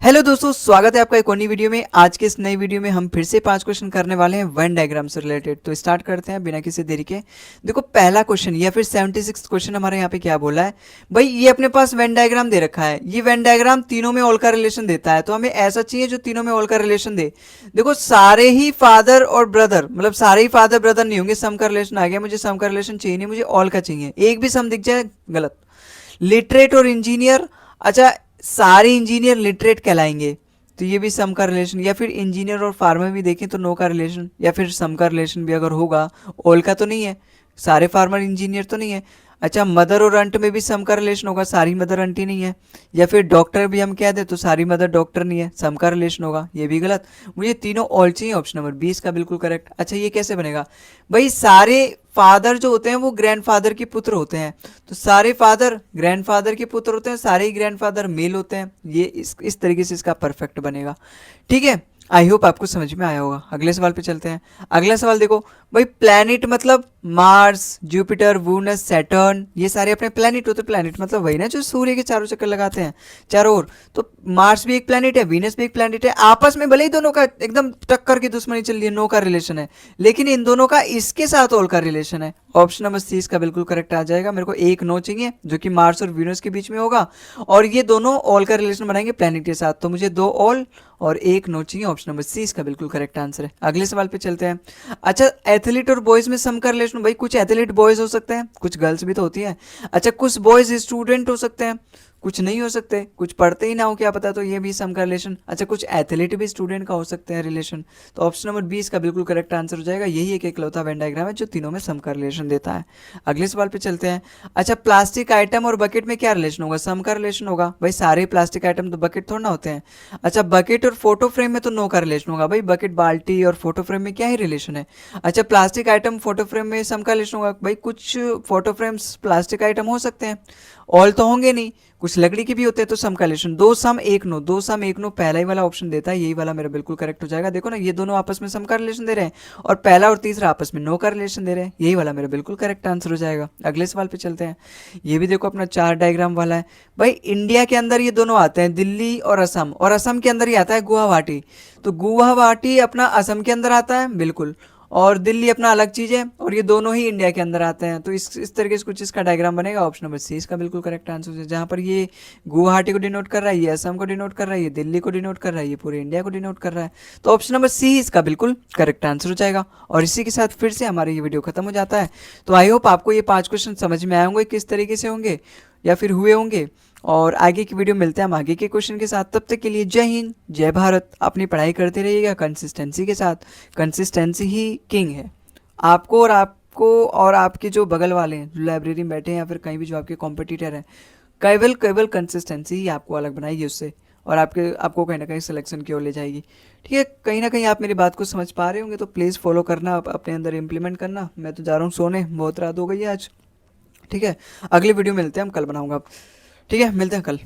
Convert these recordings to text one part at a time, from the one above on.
Hello दोस्तों, स्वागत है आपका एक और नई वीडियो में। आज के इस नई वीडियो में हम फिर से 5 क्वेश्चन करने वाले हैं वेन डायग्राम से रिलेटेड। तो स्टार्ट करते हैं बिना किसी देरी के। देखो पहला क्वेश्चन या फिर 76 क्वेश्चन हमारे यहाँ पे क्या बोला है भाई, ये अपने पास वेन डायग्राम दे रखा है। ये वेन डायग्राम तीनों में ऑल का रिलेशन देता है, तो हमें ऐसा चाहिए जो तीनों में ऑल का रिलेशन दे। देखो सारे ही फादर और ब्रदर, मतलब सारे ही फादर ब्रदर नहीं होंगे, सम का रिलेशन आ गया। मुझे सम का रिलेशन चाहिए नहीं, मुझे ऑल का चाहिए। एक भी सम दिख जाए गलत। लिटरेट और इंजीनियर, अच्छा सारे इंजीनियर लिटरेट कहलाएंगे, तो ये भी सम का रिलेशन। या फिर इंजीनियर और फार्मर भी देखें तो नो का रिलेशन, या फिर सम का रिलेशन भी अगर होगा, ऑल का तो नहीं है, सारे फार्मर इंजीनियर तो नहीं है। अच्छा मदर और अंट में भी सम का रिलेशन होगा, सारी मदर अंट ही नहीं है। या फिर डॉक्टर भी हम कह दें तो सारी मदर डॉक्टर नहीं है, सम का रिलेशन होगा, ये भी गलत। मुझे तीनों ऑल चाहिए, ऑप्शन नंबर 20 का बिल्कुल करेक्ट। अच्छा ये कैसे बनेगा भाई, सारे फादर जो होते हैं वो ग्रैंडफादर के पुत्र होते हैं, तो सारे फादर ग्रैंडफादर के पुत्र होते हैं, सारे ही ग्रैंडफादर मेल होते हैं। ये इस तरीके से इसका परफेक्ट बनेगा। ठीक है, आई होप आपको समझ में आया होगा। अगले सवाल पे चलते हैं। अगला सवाल देखो भाई, प्लैनेट मतलब मार्स, जुपिटर, वूनस, सैटर्न, ये सारे अपने प्लैनेट होते हैं। प्लैनेट मतलब वही ना जो सूर्य के चारों चक्कर लगाते हैं चारों ओर। तो मार्स भी एक प्लैनेट है, वीनस भी एक प्लैनेट है। आपस में भले ही दोनों का एकदम टक्कर की दुश्मनी चल रही है, नो का रिलेशन है, लेकिन इन दोनों का इसके साथ ऑल का रिलेशन है। ऑप्शन नंबर सी इसका बिल्कुल करेक्ट आ जाएगा। मेरे को एक नो चाहिए जो कि मार्स और वीनस के बीच में होगा, और ये दोनों ऑल का रिलेशन बनाएंगे प्लैनेट के साथ, तो मुझे 2 ऑल और 1 नो चाहिए। ऑप्शन नंबर सी इसका बिल्कुल करेक्ट आंसर है। अगले सवाल पे चलते हैं। अच्छा एथलीट और बॉयज में सम का रिलेशन, भाई कुछ एथलीट बॉयज हो सकते हैं, कुछ गर्ल्स भी तो होती है। अच्छा कुछ बॉयज स्टूडेंट हो सकते हैं, कुछ नहीं हो सकते, कुछ पढ़ते ही ना हो क्या पता, तो ये भी सम का रिलेशन। अच्छा कुछ एथलीट भी स्टूडेंट का हो सकते हैं रिलेशन, तो ऑप्शन नंबर 20 का बिल्कुल करेक्ट आंसर हो जाएगा। यही एक इकलौता वेन डायग्राम है जो तीनों में सम का रिलेशन देता है। अगले सवाल पे चलते हैं। अच्छा प्लास्टिक आइटम और बकेट में क्या रिलेशन होगा, सम का रिलेशन होगा। भाई सारे प्लास्टिक आइटम तो बकेट थोड़ा ना होते हैं। अच्छा बकेट और फोटो फ्रेम में तो नो का रिलेशन होगा। भाई बकेट बाल्टी और फोटो फ्रेम में क्या ही रिलेशन है। अच्छा प्लास्टिक आइटम फोटो फ्रेम में सम का रिलेशन होगा। भाई कुछ फोटो फ्रेम्स प्लास्टिक आइटम हो सकते हैं, ऑल तो होंगे नहीं, कुछ लकड़ी के भी होते हैं, तो सम का रिलेशन। 2 सम 1 नो, 2 सम 1 नो पहला ही वाला ऑप्शन देता है, यही वाला मेरा बिल्कुल करेक्ट हो जाएगा। देखो ना ये दोनों आपस में सम का रिलेशन दे रहे हैं, और पहला और तीसरा आपस में नो का रिलेशन दे रहे हैं, यही वाला मेरा बिल्कुल करेक्ट आंसर हो जाएगा। अगले सवाल पे चलते हैं। ये भी देखो अपना 4 डायग्राम वाला है। भाई इंडिया के अंदर ये दोनों आते हैं, दिल्ली और असम, और असम के अंदर ही आता है गुवाहाटी। तो गुवाहाटी अपना असम के अंदर आता है बिल्कुल, और दिल्ली अपना अलग चीज़ है, और ये दोनों ही इंडिया के अंदर आते हैं। तो इस तरीके से कुछ इसका डायग्राम बनेगा। ऑप्शन नंबर सी इसका बिल्कुल करेक्ट आंसर है, जहाँ पर ये गुवाहाटी को डिनोट कर रहा है, ये असम को डिनोट कर रहा है, ये दिल्ली को डिनोट कर रहा है, ये पूरे इंडिया को डिनोट कर रहा है। तो ऑप्शन नंबर सी इसका बिल्कुल करेक्ट आंसर हो जाएगा। और इसी के साथ फिर से हमारा ये वीडियो खत्म हो जाता है। तो आई होप आपको ये 5 क्वेश्चन समझ में आए होंगे किस तरीके से होंगे या फिर हुए होंगे। और आगे की वीडियो मिलते हैं हम आगे के क्वेश्चन के साथ। तब तक के लिए जय हिंद जय भारत। अपनी पढ़ाई करते रहिएगा कंसिस्टेंसी के साथ, कंसिस्टेंसी ही किंग है। आपको और आपके जो बगल वाले हैं, जो लाइब्रेरी में बैठे हैं या फिर कहीं भी जो आपके कॉम्पिटिटर हैं, केवल केवल कंसिस्टेंसी ही आपको अलग बनाएगी उससे, और आपको कहीं ना कहीं सिलेक्शन की ओर ले जाएगी। ठीक है, कहीं ना कहीं आप मेरी बात को समझ पा रहे होंगे, तो प्लीज़ फॉलो करना, अपने अंदर इम्प्लीमेंट करना। मैं तो जा रहा हूँ सोने, बहुत रात हो गई है आज। ठीक है, अगली वीडियो मिलते हैं, हम कल बनाऊंगा। ठीक है, मिलते हैं कल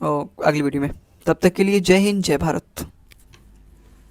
और अगली वीडियो में। तब तक के लिए जय हिंद जय भारत।